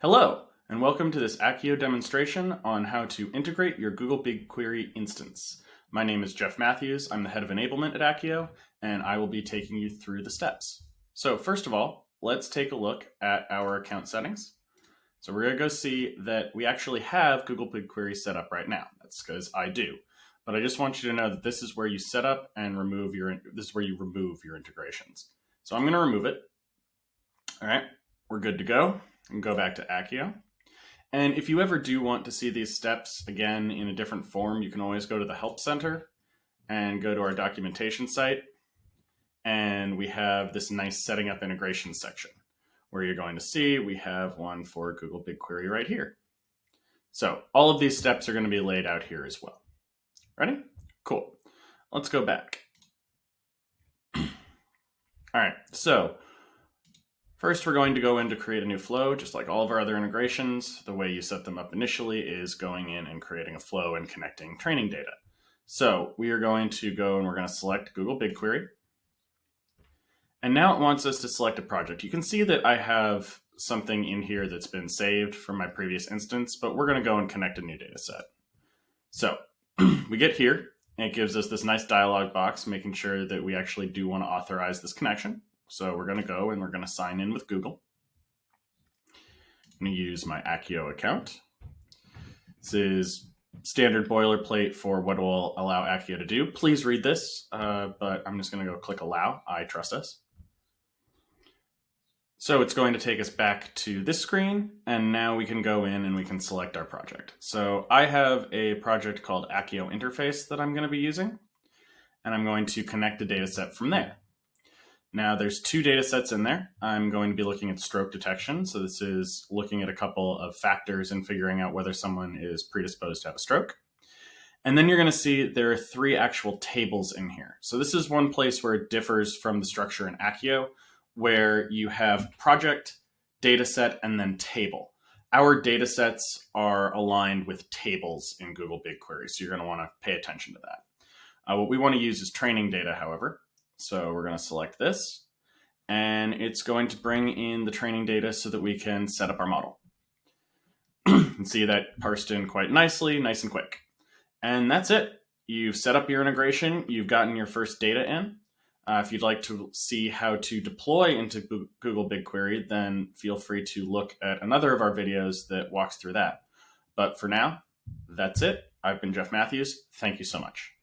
Hello, and welcome to this Akkio demonstration on how to integrate your Google BigQuery instance. My name is Jeff Matthews. I'm the head of enablement at Akkio, and I will be taking you through the steps. So first of all, let's take a look at our account settings. So we're going to go see that we actually have Google BigQuery set up right now. That's because I do. But I just want you to know that this is where you set up and remove your integrations. So I'm going to remove it. All right, we're good to go. And go back to Akkio. And if you ever do want to see these steps again in a different form, you can always go to the Help Center and go to our documentation site. And we have this nice setting up integration section where you're going to see we have one for Google BigQuery right here. So all of these steps are going to be laid out here as well. Ready? Cool. Let's go back. All right, so first, we're going to go in to create a new flow, just like all of our other integrations. The way you set them up initially is going in and creating a flow and connecting training data. So we are going to go and we're going to select Google BigQuery. And now it wants us to select a project. You can see that I have something in here that's been saved from my previous instance, but we're going to go and connect a new data set. So we get here, and it gives us this nice dialog box, making sure that we actually do want to authorize this connection. So we're going to go and we're going to sign in with Google. I'm going to use my Akkio account. This is standard boilerplate for what will allow Akkio to do. Please read this, but I'm just going to go click allow. I trust us. So it's going to take us back to this screen, and now we can go in and we can select our project. So I have a project called Akkio Interface that I'm going to be using, and I'm going to connect a data set from there. Now there's two data sets in there. I'm going to be looking at stroke detection. So this is looking at a couple of factors and figuring out whether someone is predisposed to have a stroke. And then you're going to see there are three actual tables in here. So this is one place where it differs from the structure in Akkio, where you have project, data set, and then table. Our data sets are aligned with tables in Google BigQuery, so you're going to want to pay attention to that. What we want to use is training data, however. So we're going to select this, and it's going to bring in the training data so that we can set up our model. You can see that parsed in quite nicely, nice and quick. And that's it. You've set up your integration. You've gotten your first data in. If you'd like to see how to deploy into Google BigQuery, then feel free to look at another of our videos that walks through that. But for now, that's it. I've been Jeff Matthews. Thank you so much.